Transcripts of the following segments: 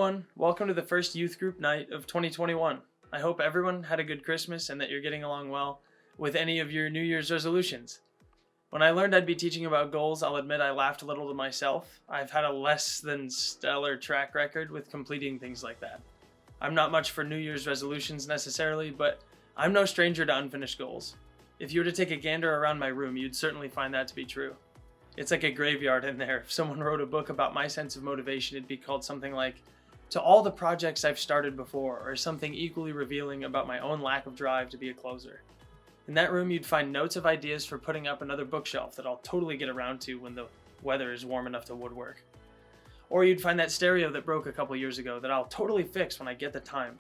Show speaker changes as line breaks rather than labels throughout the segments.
everyone, welcome to the first youth group night of 2021. I hope everyone had a good Christmas and that you're getting along well with any of your New Year's resolutions. When I learned I'd be teaching about goals, I'll admit I laughed a little to myself. I've had a less than stellar track record with completing things like that. I'm not much for New Year's resolutions necessarily, but I'm no stranger to unfinished goals. If you were to take a gander around my room, you'd certainly find that to be true. It's like a graveyard in there. If someone wrote a book about my sense of motivation, it'd be called something like To All the Projects I've Started Before, or something equally revealing about my own lack of drive to be a closer. In that room, you'd find notes of ideas for putting up another bookshelf that I'll totally get around to when the weather is warm enough to woodwork. Or you'd find that stereo that broke a couple years ago that I'll totally fix when I get the time.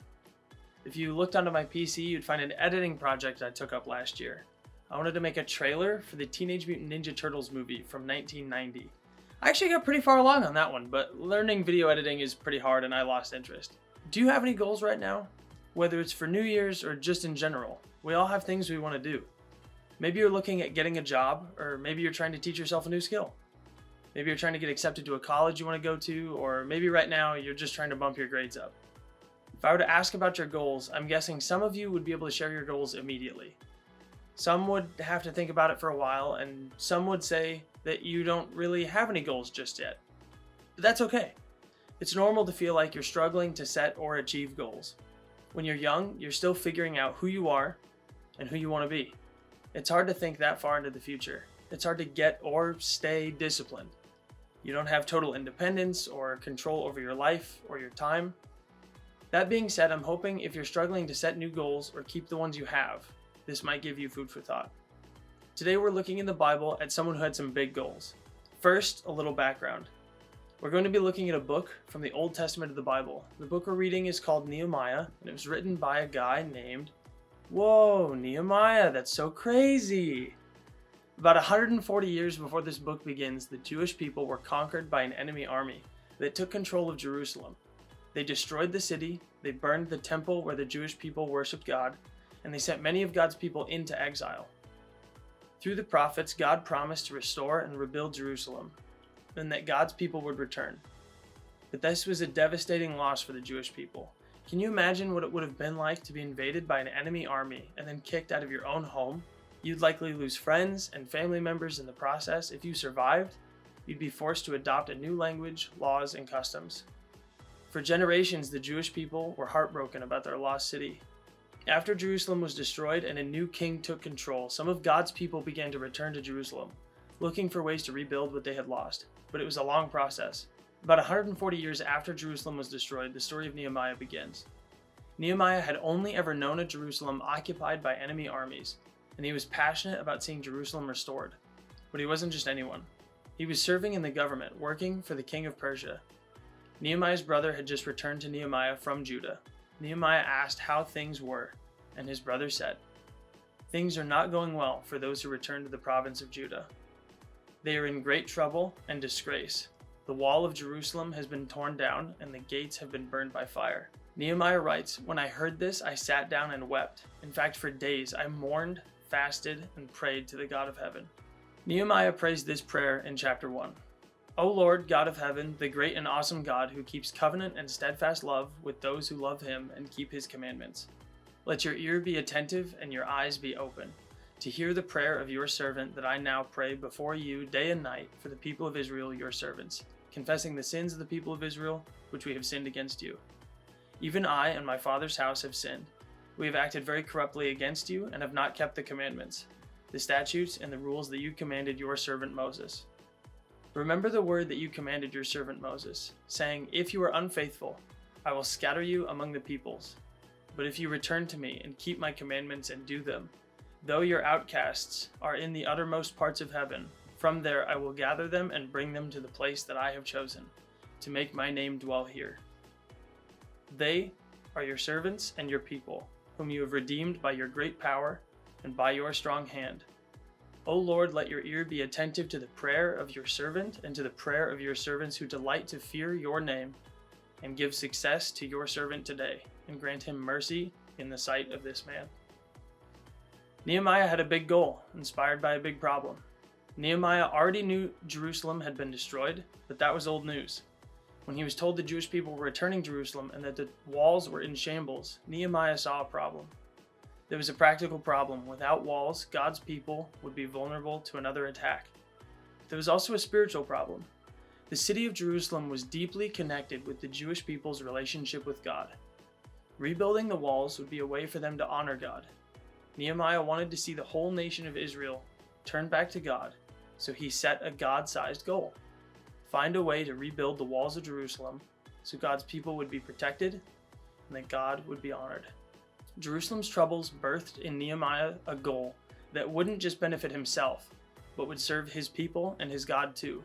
If you looked onto my PC, you'd find an editing project I took up last year. I wanted to make a trailer for the Teenage Mutant Ninja Turtles movie from 1990. I actually got pretty far along on that one, but learning video editing is pretty hard and I lost interest. Do you have any goals right now? Whether it's for New Year's or just in general, we all have things we want to do. Maybe you're looking at getting a job, or maybe you're trying to teach yourself a new skill. Maybe you're trying to get accepted to a college you want to go to, or maybe right now you're just trying to bump your grades up. If I were to ask about your goals, I'm guessing some of you would be able to share your goals immediately. Some would have to think about it for a while, and some would say that you don't really have any goals just yet. But that's okay. It's normal to feel like you're struggling to set or achieve goals. When you're young, you're still figuring out who you are and who you want to be. It's hard to think that far into the future. It's hard to get or stay disciplined. You don't have total independence or control over your life or your time. That being said, I'm hoping if you're struggling to set new goals or keep the ones you have, this might give you food for thought. Today we're looking in the Bible at someone who had some big goals. First, a little background. We're going to be looking at a book from the Old Testament of the Bible. The book we're reading is called Nehemiah, and it was written by a guy named... Whoa, Nehemiah, that's so crazy! About 140 years before this book begins, the Jewish people were conquered by an enemy army that took control of Jerusalem. They destroyed the city, they burned the temple where the Jewish people worshipped God, and they sent many of God's people into exile. Through the prophets, God promised to restore and rebuild Jerusalem, and that God's people would return. But this was a devastating loss for the Jewish people. Can you imagine what it would have been like to be invaded by an enemy army and then kicked out of your own home? You'd likely lose friends and family members in the process. If you survived, you'd be forced to adopt a new language, laws, and customs. For generations, the Jewish people were heartbroken about their lost city. After Jerusalem was destroyed and a new king took control, some of God's people began to return to Jerusalem, looking for ways to rebuild what they had lost. But it was a long process. About 140 years after Jerusalem was destroyed, the story of Nehemiah begins. Nehemiah had only ever known a Jerusalem occupied by enemy armies, and he was passionate about seeing Jerusalem restored. But he wasn't just anyone. He was serving in the government, working for the king of Persia. Nehemiah's brother had just returned to Nehemiah from Judah. Nehemiah asked how things were, and his brother said, "Things are not going well for those who return to the province of Judah. They are in great trouble and disgrace. The wall of Jerusalem has been torn down, and the gates have been burned by fire." Nehemiah writes, "When I heard this, I sat down and wept. In fact, for days I mourned, fasted, and prayed to the God of heaven." Nehemiah prays this prayer in chapter 1. "O Lord, God of heaven, the great and awesome God who keeps covenant and steadfast love with those who love him and keep his commandments. Let your ear be attentive and your eyes be open, to hear the prayer of your servant that I now pray before you day and night for the people of Israel, your servants, confessing the sins of the people of Israel, which we have sinned against you. Even I and my father's house have sinned. We have acted very corruptly against you and have not kept the commandments, the statutes, and the rules that you commanded your servant Moses. Remember the word that you commanded your servant Moses, saying, 'If you are unfaithful, I will scatter you among the peoples. But if you return to me and keep my commandments and do them, though your outcasts are in the uttermost parts of heaven, from there I will gather them and bring them to the place that I have chosen, to make my name dwell here. They are your servants and your people, whom you have redeemed by your great power and by your strong hand. O Lord, let your ear be attentive to the prayer of your servant and to the prayer of your servants who delight to fear your name, and give success to your servant today, and grant him mercy in the sight of this man." Nehemiah had a big goal, inspired by a big problem. Nehemiah already knew Jerusalem had been destroyed, but that was old news. When he was told the Jewish people were returning Jerusalem and that the walls were in shambles, Nehemiah saw a problem. There was a practical problem. Without walls, God's people would be vulnerable to another attack. There was also a spiritual problem. The city of Jerusalem was deeply connected with the Jewish people's relationship with God. Rebuilding the walls would be a way for them to honor God. Nehemiah wanted to see the whole nation of Israel turn back to God, so he set a God-sized goal. Find a way to rebuild the walls of Jerusalem so God's people would be protected and that God would be honored. Jerusalem's troubles birthed in Nehemiah a goal that wouldn't just benefit himself, but would serve his people and his God too.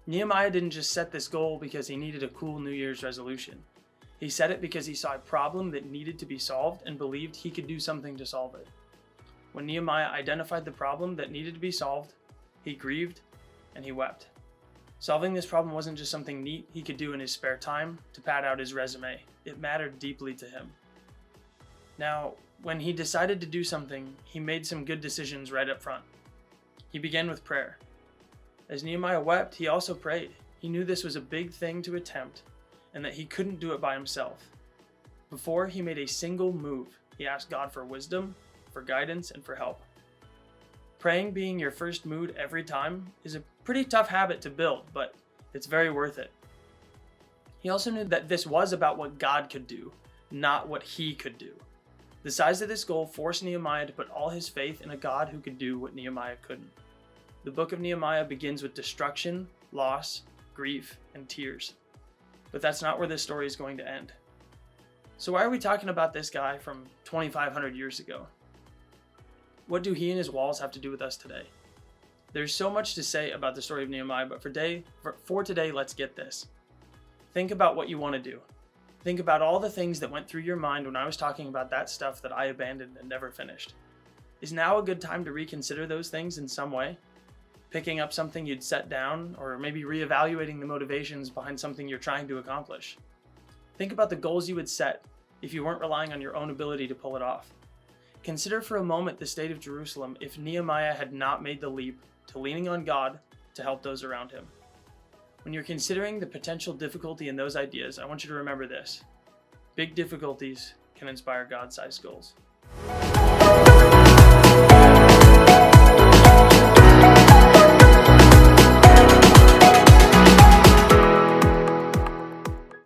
Nehemiah didn't just set this goal because he needed a cool New Year's resolution. He set it because he saw a problem that needed to be solved and believed he could do something to solve it. When Nehemiah identified the problem that needed to be solved, he grieved and he wept. Solving this problem wasn't just something neat he could do in his spare time to pad out his resume. It mattered deeply to him. Now, when he decided to do something, he made some good decisions right up front. He began with prayer. As Nehemiah wept, he also prayed. He knew this was a big thing to attempt and that he couldn't do it by himself. Before he made a single move, he asked God for wisdom, for guidance, and for help. Praying being your first mood every time is a pretty tough habit to build, but it's very worth it. He also knew that this was about what God could do, not what he could do. The size of this goal forced Nehemiah to put all his faith in a God who could do what Nehemiah couldn't. The book of Nehemiah begins with destruction, loss, grief, and tears. But that's not where this story is going to end. So why are we talking about this guy from 2,500 years ago? What do he and his walls have to do with us today? There's so much to say about the story of Nehemiah, but for today, let's get this. Think about what you want to do. Think about all the things that went through your mind when I was talking about that stuff that I abandoned and never finished. Is now a good time to reconsider those things in some way? Picking up something you'd set down, or maybe reevaluating the motivations behind something you're trying to accomplish. Think about the goals you would set if you weren't relying on your own ability to pull it off. Consider for a moment the state of Jerusalem if Nehemiah had not made the leap to leaning on God to help those around him. When you're considering the potential difficulty in those ideas, I want you to remember this. Big difficulties can inspire God-sized goals.